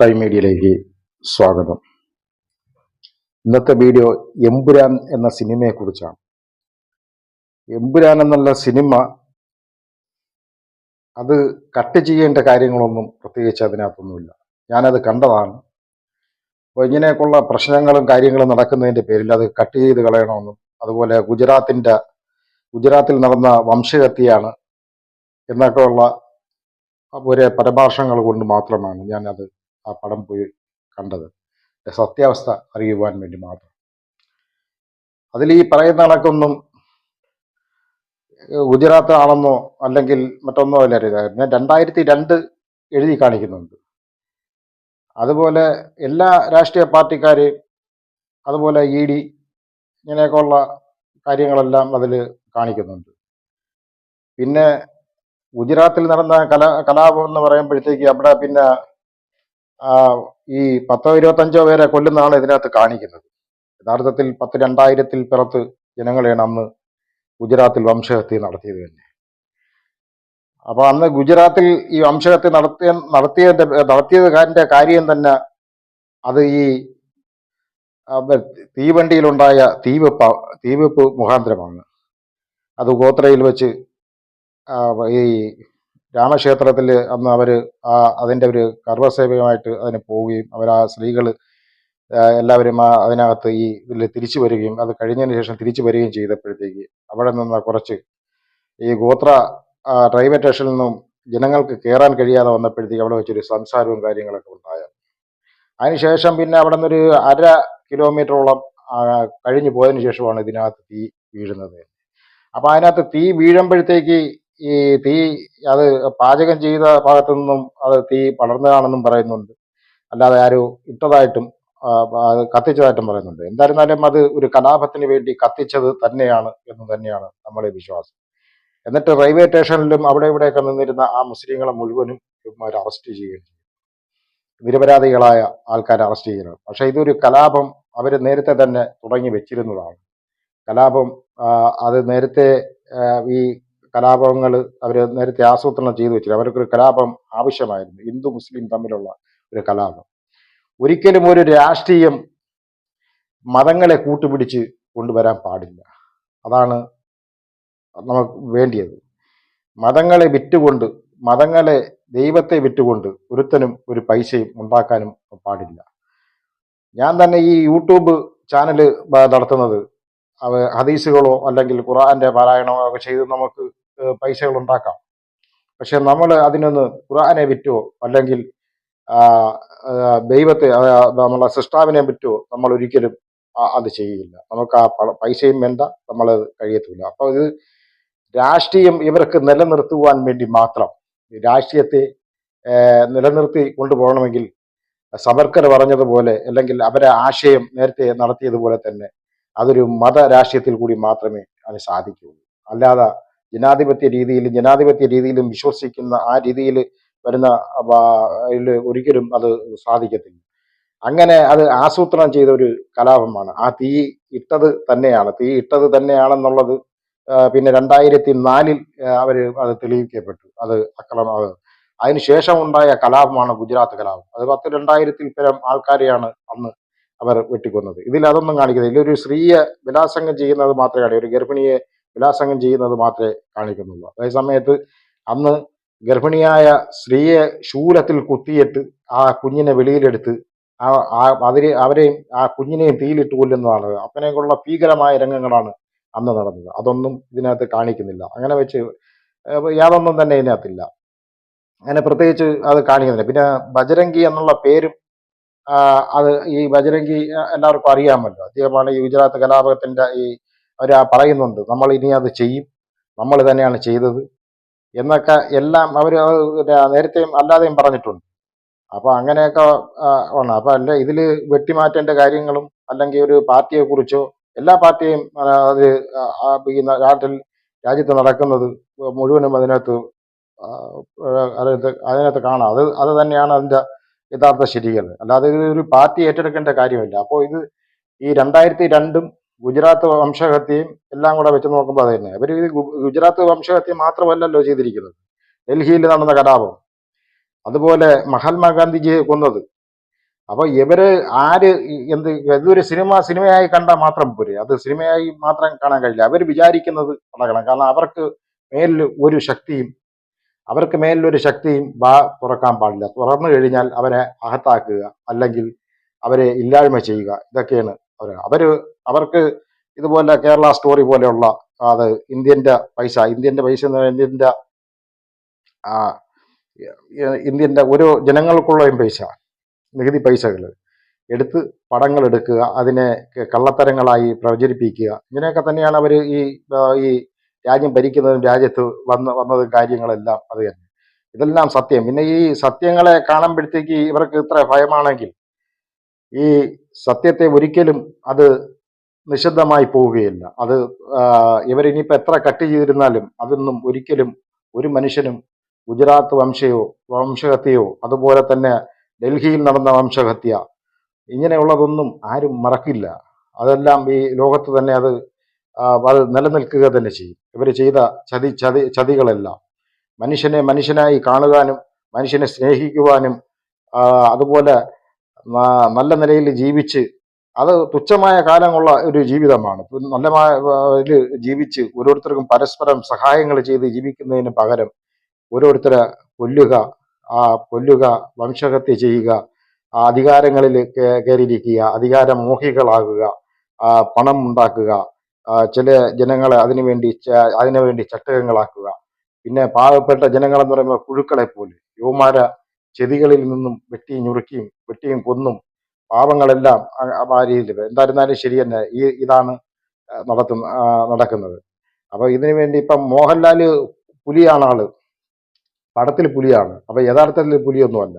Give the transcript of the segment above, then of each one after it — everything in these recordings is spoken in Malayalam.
ടൈം മീഡിയയിലേക്ക് സ്വാഗതം. ഇന്നത്തെ വീഡിയോ എമ്പുരാൻ എന്ന സിനിമയെ കുറിച്ചാണ്. എമ്പുരാൻ എന്നുള്ള സിനിമ അത് കട്ട് ചെയ്യേണ്ട കാര്യങ്ങളൊന്നും പ്രത്യേകിച്ച് അതിനകത്തൊന്നുമില്ല. ഞാനത് കണ്ടതാണ്. അപ്പോൾ ഇങ്ങനെയൊക്കെയുള്ള പ്രശ്നങ്ങളും കാര്യങ്ങളും നടക്കുന്നതിൻ്റെ പേരിൽ അത് കട്ട് ചെയ്ത് കളയണമെന്നും, അതുപോലെ ഗുജറാത്തിൽ നടന്ന വംശഹത്യയാണ് എന്നൊക്കെയുള്ള ഒരു പരഭാഷങ്ങൾ കൊണ്ട് മാത്രമാണ് ഞാനത് ആ പടം പോയി കണ്ടത്. സത്യാവസ്ഥ അറിയുവാൻ വേണ്ടി മാത്രം. അതിൽ ഈ പറയുന്ന കണക്കൊന്നും ഗുജറാത്ത് ആണെന്നോ അല്ലെങ്കിൽ മറ്റൊന്നോ അല്ല അറിയുക. ഞാൻ 2002 എഴുതി കാണിക്കുന്നുണ്ട്. അതുപോലെ എല്ലാ രാഷ്ട്രീയ പാർട്ടിക്കാരെയും, അതുപോലെ ED ഇങ്ങനെയൊക്കെയുള്ള കാര്യങ്ങളെല്ലാം അതിൽ കാണിക്കുന്നുണ്ട്. പിന്നെ ഗുജറാത്തിൽ നടന്ന കലാപം എന്ന് പറയുമ്പോഴത്തേക്ക് അവിടെ പിന്നെ ഈ 10-25 പേരെ കൊല്ലുന്നതാണ് ഇതിനകത്ത് കാണിക്കുന്നത്. യഥാർത്ഥത്തിൽ 2000-ൽ പിറത്ത് ജനങ്ങളെയാണ് അന്ന് ഗുജറാത്തിൽ വംശഹത്യ നടത്തിയത് തന്നെ. അപ്പൊ അന്ന് ഗുജറാത്തിൽ ഈ വംശഹത്യ നടത്തിയതിന്റെ കാര്യം തന്നെ അത് ഈ തീവണ്ടിയിലുണ്ടായ തീവെപ്പ് മുഖാന്തരമാണ്. അത് ഗോത്രയിൽ വെച്ച് ഈ രാമക്ഷേത്രത്തിൽ അന്ന് അവർ അതിൻ്റെ ഒരു കർമ്മസേവകമായിട്ട് അതിന് പോവുകയും ആ സ്ത്രീകൾ എല്ലാവരും അതിനകത്ത് ഈ ഇതിൽ തിരിച്ചു വരികയും അത് കഴിഞ്ഞതിന് ശേഷം തിരിച്ചു വരികയും ചെയ്തപ്പോഴത്തേക്ക് അവിടെ നിന്ന് കുറച്ച് ഈ ഗോത്ര റെയിൽവേ സ്റ്റേഷനിൽ നിന്നും ജനങ്ങൾക്ക് കയറാൻ കഴിയാതെ വന്നപ്പോഴത്തേക്ക് അവിടെ വെച്ചൊരു സംസാരവും കാര്യങ്ങളൊക്കെ ഉണ്ടായത്. അതിനുശേഷം പിന്നെ അവിടെ നിന്നൊരു 1/2 കിലോമീറ്ററോളം കഴിഞ്ഞു പോയതിനു ശേഷമാണ് ഇതിനകത്ത് തീ വീഴുന്നത്. അപ്പം അതിനകത്ത് തീ വീഴുമ്പോഴത്തേക്ക് ഈ തീ അത് പാചകം ചെയ്ത ഭാഗത്തു നിന്നും അത് തീ പടർന്നതാണെന്നും പറയുന്നുണ്ട്. അല്ലാതെ ആരും ഇട്ടതായിട്ടും അത് കത്തിച്ചതായിട്ടും പറയുന്നുണ്ട്. എന്തായിരുന്നാലും അത് ഒരു കലാപത്തിന് വേണ്ടി കത്തിച്ചത് തന്നെയാണ് എന്ന് തന്നെയാണ് നമ്മളെ വിശ്വാസം. എന്നിട്ട് റെയിൽവേ സ്റ്റേഷനിലും അവിടെ ഇവിടെയൊക്കെ നിന്നിരുന്ന ആ മുസ്ലിങ്ങളെ മുഴുവനും അവർ അറസ്റ്റ് ചെയ്യുകയും ചെയ്തു. നിരപരാധികളായ ആൾക്കാരെ അറസ്റ്റ് ചെയ്യുന്നത്. പക്ഷെ ഇതൊരു കലാപം അവർ നേരത്തെ തന്നെ തുടങ്ങി വെച്ചിരുന്നതാണ്. കലാപം അത് നേരത്തെ ഈ കലാപങ്ങൾ അവർ നേരത്തെ ആസൂത്രണം ചെയ്തു വെച്ചില്ല. അവർക്കൊരു കലാപം ആവശ്യമായിരുന്നു, ഹിന്ദു മുസ്ലിം തമ്മിലുള്ള ഒരു കലാപം. ഒരിക്കലും ഒരു രാഷ്ട്രീയം മതങ്ങളെ കൂട്ടുപിടിച്ച് കൊണ്ടുവരാൻ പാടില്ല. അതാണ് നമുക്ക് വേണ്ടിയത്. മതങ്ങളെ വിറ്റുകൊണ്ട്, ദൈവത്തെ വിറ്റുകൊണ്ട് ഒരുത്തനും ഒരു പൈസയും ഉണ്ടാക്കാനും പാടില്ല. ഞാൻ തന്നെ ഈ യൂട്യൂബ് ചാനൽ നടത്തുന്നത് ഹദീസുകളോ അല്ലെങ്കിൽ ഖുർആന്റെ പാരായണമോ ഒക്കെ ചെയ്ത് നമുക്ക് പൈസകൾ ഉണ്ടാക്കാം. പക്ഷെ നമ്മൾ അതിനൊന്ന് ഖുർആനെ വിറ്റോ അല്ലെങ്കിൽ ദൈവത്തെ നമ്മളെ സൃഷ്ടാവിനെ വിറ്റോ നമ്മൾ ഒരിക്കലും അത് ചെയ്യില്ല. നമുക്ക് ആ പൈസയും വേണ്ട, നമ്മളത് കഴിയത്തില്ല. അപ്പോൾ ഇത് രാഷ്ട്രീയം ഇവർക്ക് നിലനിർത്തുവാൻ വേണ്ടി മാത്രം, രാഷ്ട്രീയത്തെ നിലനിർത്തി കൊണ്ടുപോകണമെങ്കിൽ സവർക്കർ പറഞ്ഞതുപോലെ അല്ലെങ്കിൽ അവരെ ആശയം നേരത്തെ നടത്തിയതുപോലെ തന്നെ അതൊരു മത രാഷ്ട്രീയത്തിൽ കൂടി മാത്രമേ അത് സാധിക്കുകയുള്ളൂ. അല്ലാതെ ജനാധിപത്യ രീതിയിലും വിശ്വസിക്കുന്ന ആ രീതിയിൽ വരുന്ന ഒരിക്കലും അത് സാധിക്കത്തില്ല. അങ്ങനെ അത് ആസൂത്രണം ചെയ്ത ഒരു കലാപമാണ്. ആ തീ ഇട്ടത് തന്നെയാണെന്നുള്ളത് പിന്നെ 2004-ൽ അത് തെളിയിക്കപ്പെട്ടു. അത് അതിനുശേഷം ഉണ്ടായ കലാപമാണ് ഗുജറാത്ത് കലാപം. അത് 2000-ൽ പരം ആൾക്കാരെയാണ് അന്ന് അവർ വെട്ടിക്കൊന്നത്. ഇതിൽ അതൊന്നും കാണിക്കുന്നില്ല. ഇതിലൊരു സ്ത്രീയെ ബലാത്സംഗം ചെയ്യുന്നത് മാത്രമേ കാണിക്കൂ, ഒരു ഗർഭിണിയെ ബലാത്സംഗം ചെയ്യുന്നത് മാത്രമേ കാണിക്കുന്നുള്ളൂ. അതേസമയത്ത് അന്ന് ഗർഭിണിയായ സ്ത്രീയെ ശൂലത്തിൽ കുത്തിയിട്ട് ആ കുഞ്ഞിനെ വെളിയിലെടുത്ത് അവരെയും ആ കുഞ്ഞിനെയും തീയിലിട്ട് കൊല്ലുന്നതാണ്. അങ്ങനെയൊക്കെയുള്ള ഭീകരമായ രംഗങ്ങളാണ് അന്ന് നടന്നത്. അതൊന്നും ഇതിനകത്ത് കാണിക്കുന്നില്ല. അങ്ങനെ വെച്ച് യാതൊന്നും തന്നെ ഇതിനകത്തില്ല. അങ്ങനെ പ്രത്യേകിച്ച് അത് കാണിക്കുന്നില്ല. പിന്നെ ബജരംഗി എന്നുള്ള പേരും അത് ഈ ബജരംഗി എല്ലാവർക്കും അറിയാമല്ലോ. അദ്ദേഹമാണ് ഈ ഗുജറാത്ത് കലാപത്തിന്റെ അവർ പറയുന്നുണ്ട്, നമ്മൾ ഇനി അത് ചെയ്യും, നമ്മൾ തന്നെയാണ് ചെയ്തത് എന്നൊക്കെ എല്ലാം അവർ നേരത്തെയും അല്ലാതെയും പറഞ്ഞിട്ടുണ്ട്. അപ്പൊ അങ്ങനെയൊക്കെ ആണ്. അപ്പൊ അല്ല ഇതിൽ വെട്ടിമാറ്റേണ്ട കാര്യങ്ങളും അല്ലെങ്കിൽ ഒരു പാർട്ടിയെ കുറിച്ചോ, എല്ലാ പാർട്ടിയും അത് ഈ രാജ്യത്ത് നടക്കുന്നത് മുഴുവനും അതിനകത്ത് കാണാം. അത് തന്നെയാണ് അതിന്റെ യഥാർത്ഥ ശരികൾ. അല്ലാതെ ഇത് ഒരു പാർട്ടി ഏറ്റെടുക്കേണ്ട കാര്യമില്ല. അപ്പോൾ ഇത് ഈ 2002-ഉം ഗുജറാത്ത് വംശഹത്യയും എല്ലാം കൂടെ വെച്ച് നോക്കുമ്പോൾ അത് തന്നെ. അവർ ഗുജറാത്ത് വംശഹത്യ മാത്രമല്ലല്ലോ ചെയ്തിരിക്കുന്നത്, ഡൽഹിയിൽ നടന്ന കലാപം, അതുപോലെ മഹാത്മാഗാന്ധിജിയെ കൊന്നത്, അപ്പൊ ഇവര് ആര് ഇതൊരു സിനിമയായി കണ്ടാൽ മാത്രം പോരെ, അത് സിനിമയായി മാത്രം കാണാൻ കഴിയില്ല. അവർ വിചാരിക്കുന്നത് നടക്കണം. കാരണം മേലിൽ ഒരു ശക്തിയും അവർക്ക് മേലിലൊരു ശക്തിയും തുറക്കാൻ പാടില്ല. തുറന്നു കഴിഞ്ഞാൽ അവരെ അകത്താക്കുക, അല്ലെങ്കിൽ അവരെ ഇല്ലായ്മ ചെയ്യുക. ഇതൊക്കെയാണ് അവർക്ക് ഇതുപോലെ കേരള സ്റ്റോറി പോലെയുള്ള അത് ഇന്ത്യന്റെ പൈസ എന്ന് പറയുന്നത് ആ, ഇന്ത്യന്റെ ഓരോ ജനങ്ങൾക്കുള്ളയും പൈസ, നികുതി പൈസകൾ എടുത്ത് പടങ്ങൾ എടുക്കുക, അതിനെ കള്ളത്തരങ്ങളായി പ്രചരിപ്പിക്കുക. ഇങ്ങനെയൊക്കെ തന്നെയാണ് അവർ ഈ രാജ്യം ഭരിക്കുന്നതും രാജ്യത്ത് വന്നതും കാര്യങ്ങളെല്ലാം അത് തന്നെ. ഇതെല്ലാം സത്യം. പിന്നെ ഈ സത്യങ്ങളെ കാണുമ്പോഴത്തേക്ക് ഇവർക്ക് ഇത്ര ഭയമാണെങ്കിൽ ഈ സത്യത്തെ ഒരിക്കലും അത് നിഷിദ്ധമായി പോവുകയില്ല. അത് ഇവരിനിയിപ്പോൾ എത്ര കട്ട് ചെയ്തിരുന്നാലും അതൊന്നും ഒരിക്കലും ഒരു മനുഷ്യനും ഗുജറാത്ത് വംശഹത്യയോ അതുപോലെ തന്നെ ഡൽഹിയിൽ നടന്ന വംശഹത്യ ഇങ്ങനെയുള്ളതൊന്നും ആരും മറക്കില്ല. അതെല്ലാം ഈ ലോകത്ത് തന്നെ അത് നിലനിൽക്കുക തന്നെ ചെയ്യും. ഇവർ ചെയ്ത ചതികളെല്ലാം മനുഷ്യനെ മനുഷ്യനായി കാണുവാനും മനുഷ്യനെ സ്നേഹിക്കുവാനും അതുപോലെ നല്ല നിലയിൽ ജീവിച്ച് അത് തുച്ഛമായ കാലമുള്ള ഒരു ജീവിതമാണ്. നല്ല ജീവിച്ച് ഓരോരുത്തർക്കും പരസ്പരം സഹായങ്ങൾ ചെയ്ത് ജീവിക്കുന്നതിന് പകരം ഓരോരുത്തരെ കൊല്ലുക, വംശഹത്യ ചെയ്യുക, അധികാരങ്ങളിൽ കയറിയിരിക്കുക, അധികാരമോഹികളാകുക, പണം ഉണ്ടാക്കുക, ചില ജനങ്ങളെ അതിനുവേണ്ടി ചട്ടകങ്ങളാക്കുക. പിന്നെ പാവപ്പെട്ട ജനങ്ങളെന്ന് പറയുമ്പോൾ പുഴുക്കളെ പോലെ യുവമാര ചെവികളിൽ നിന്നും വെട്ടിയും കൊന്നും പാവങ്ങളെല്ലാം ആ രീതിയിൽ. എന്തായിരുന്നാലും ശരി തന്നെ ഇതാണ് നടക്കുന്നത്. അപ്പൊ ഇതിനു വേണ്ടി ഇപ്പം മോഹൻലാല് പുലിയാണ് ആള്, പടത്തിൽ പുലിയാണ്. അപ്പൊ യഥാർത്ഥത്തിൽ പുലിയൊന്നുമല്ല,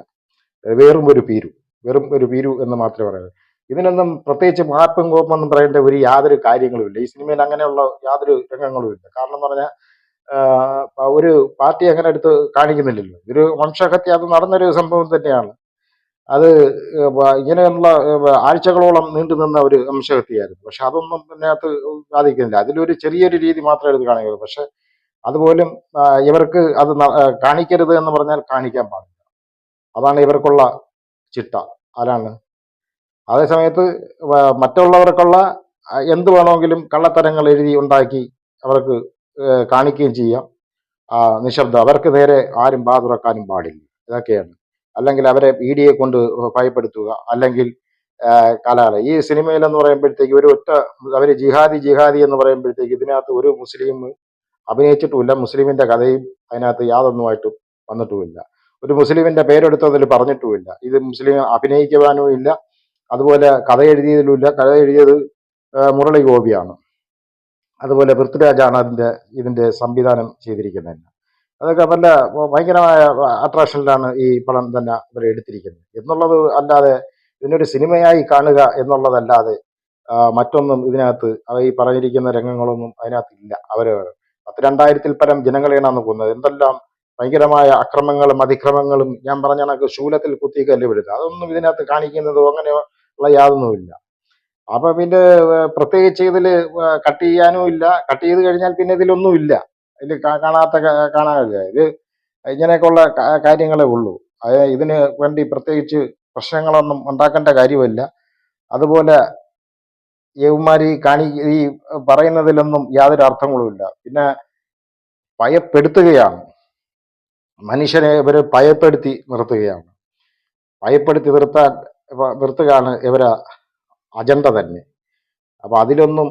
വെറും ഒരു പീരു എന്ന് മാത്രമേ പറയുള്ളൂ. ഇതിനൊന്നും പ്രത്യേകിച്ച് മാപ്പും കോപ്പൊന്നും പറയേണ്ട യാതൊരു കാര്യങ്ങളുമില്ല. ഈ സിനിമയിൽ അങ്ങനെയുള്ള യാതൊരു രംഗങ്ങളും ഇല്ല. കാരണം എന്ന് പറഞ്ഞാൽ ഒരു പാർട്ടി അങ്ങനെ എടുത്ത് കാണിക്കുന്നില്ലല്ലോ. ഇതൊരു വംശഹത്യ, അത് നടന്നൊരു സംഭവം തന്നെയാണ്. അത് ഇങ്ങനെയുള്ള ആഴ്ചകളോളം നീണ്ടുനിന്ന ഒരു വംശഹത്യയായിരുന്നു. പക്ഷെ അതൊന്നും ഇതിനകത്ത് ബാധിക്കുന്നില്ല. അതിലൊരു ചെറിയൊരു രീതി മാത്രമേ എടുത്ത് കാണിക്കുള്ളൂ. പക്ഷെ അതുപോലും ഇവർക്ക് അത് കാണിക്കരുത് എന്ന് പറഞ്ഞാൽ കാണിക്കാൻ പാടില്ല. അതാണ് ഇവർക്കുള്ള ചിട്ട. ആരാണ് അതേസമയത്ത് മറ്റുള്ളവർക്കുള്ള എന്ത് വേണമെങ്കിലും കള്ളത്തരങ്ങൾ എഴുതി ഉണ്ടാക്കി അവർക്ക് കാണിക്കുകയും ചെയ്യാം. നിശബ്ദം, അവർക്ക് നേരെ ആരും തുറക്കാനും പാടില്ല. ഇതൊക്കെയാണ്. അല്ലെങ്കിൽ അവരെ പീഡിയെ കൊണ്ട് ഭയപ്പെടുത്തുക, അല്ലെങ്കിൽ ഈ സിനിമയിലെന്ന് പറയുമ്പോഴത്തേക്ക് അവർ ജിഹാദി എന്ന് പറയുമ്പോഴത്തേക്ക് ഇതിനകത്ത് ഒരു മുസ്ലിം അഭിനയിച്ചിട്ടുമില്ല. മുസ്ലിമിന്റെ കഥയും അതിനകത്ത് യാതൊന്നുമായിട്ടും വന്നിട്ടുമില്ല. ഒരു മുസ്ലിമിന്റെ പേരെടുത്തതിൽ പറഞ്ഞിട്ടുമില്ല. ഇത് മുസ്ലിം അഭിനയിക്കുവാനും ഇല്ല, അതുപോലെ കഥ എഴുതിയതിലുമില്ല. കഥ എഴുതിയത് മുരളി ഗോപിയാണ്. അതുപോലെ പൃഥ്വിരാജാണ് ഇതിന്റെ സംവിധാനം ചെയ്തിരിക്കുന്നത്. അതൊക്കെ ഭയങ്കരമായ അട്രാക്ഷനിലാണ് ഈ പടം തന്നെ ഇവർ എടുത്തിരിക്കുന്നത് എന്നുള്ളത് അല്ലാതെ ഇതിനൊരു സിനിമയായി കാണുക എന്നുള്ളതല്ലാതെ മറ്റൊന്നും ഇതിനകത്ത് ഈ പറഞ്ഞിരിക്കുന്ന രംഗങ്ങളൊന്നും അതിനകത്ത് ഇല്ല. 2000-ൽ പരം ജനങ്ങളെയാണ് കൊന്നത്. എന്തെല്ലാം ഭയങ്കരമായ അക്രമങ്ങളും അതിക്രമങ്ങളും, ഞാൻ പറഞ്ഞ കണക്ക് ശൂലത്തിൽ കുത്തി കല്ലുപിടുത്തുക, അതൊന്നും ഇതിനകത്ത് കാണിക്കുന്നതോ അങ്ങനെയുള്ള യാതൊന്നുമില്ല. അപ്പൊ പിന്നെ പ്രത്യേകിച്ച് ഇതിൽ കട്ട് ചെയ്യാനും ഇല്ല. കട്ട് ചെയ്ത് കഴിഞ്ഞാൽ പിന്നെ ഇതിലൊന്നും ഇല്ല. ഇതിൽ കാണാനില്ല. ഇത് ഇങ്ങനെയൊക്കെയുള്ള കാര്യങ്ങളേ ഉള്ളൂ. ഇതിന് വേണ്ടി പ്രത്യേകിച്ച് പ്രശ്നങ്ങളൊന്നും ഉണ്ടാക്കേണ്ട കാര്യമില്ല. അതുപോലെ യവന്മാര് ഈ പറയുന്നതിലൊന്നും യാതൊരു അർത്ഥങ്ങളുമില്ല. പിന്നെ ഭയപ്പെടുത്തുകയാണ് മനുഷ്യനെ. ഇവര് ഭയപ്പെടുത്തി നിർത്തുകയാണ്. ഭയപ്പെടുത്തി നിർത്തുകയാണ് ഇവരെ അജണ്ട തന്നെ. അപ്പൊ അതിലൊന്നും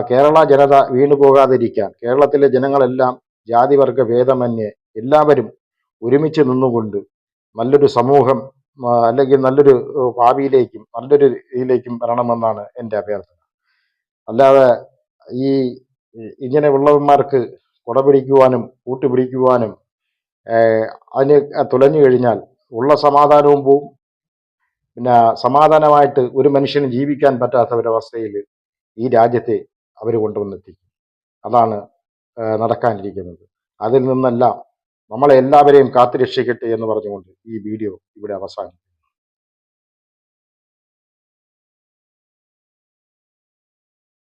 കേരള ജനത വീണു പോകാതിരിക്കാൻ കേരളത്തിലെ ജനങ്ങളെല്ലാം ജാതിവർഗ ഭേദമന്യേ എല്ലാവരും ഒരുമിച്ച് നിന്നുകൊണ്ട് നല്ലൊരു സമൂഹം, അല്ലെങ്കിൽ നല്ലൊരു ഭാവിയിലേക്കും നല്ലൊരു ഇതിലേക്കും വരണമെന്നാണ് എൻ്റെ അഭ്യർത്ഥന. അല്ലാതെ ഇങ്ങനെ ഉള്ളവന്മാർക്ക് കുടപിടിക്കുവാനും കൂട്ടുപിടിക്കുവാനും അതിന് തുലഞ്ഞു കഴിഞ്ഞാൽ ഉള്ള സമാധാനവും പോവും. പിന്നെ സമാധാനമായിട്ട് ഒരു മനുഷ്യന് ജീവിക്കാൻ പറ്റാത്ത ഒരവസ്ഥയിൽ ഈ രാജ്യത്തെ അവർ കൊണ്ടുവന്നെത്തിക്കും. അതാണ് നടക്കാനിരിക്കുന്നത്. അതിൽ നിന്നെല്ലാം നമ്മളെ എല്ലാവരെയും കാത്തുരക്ഷിക്കട്ടെ എന്ന് പറഞ്ഞുകൊണ്ട് ഈ വീഡിയോ ഇവിടെ അവസാനിക്കും.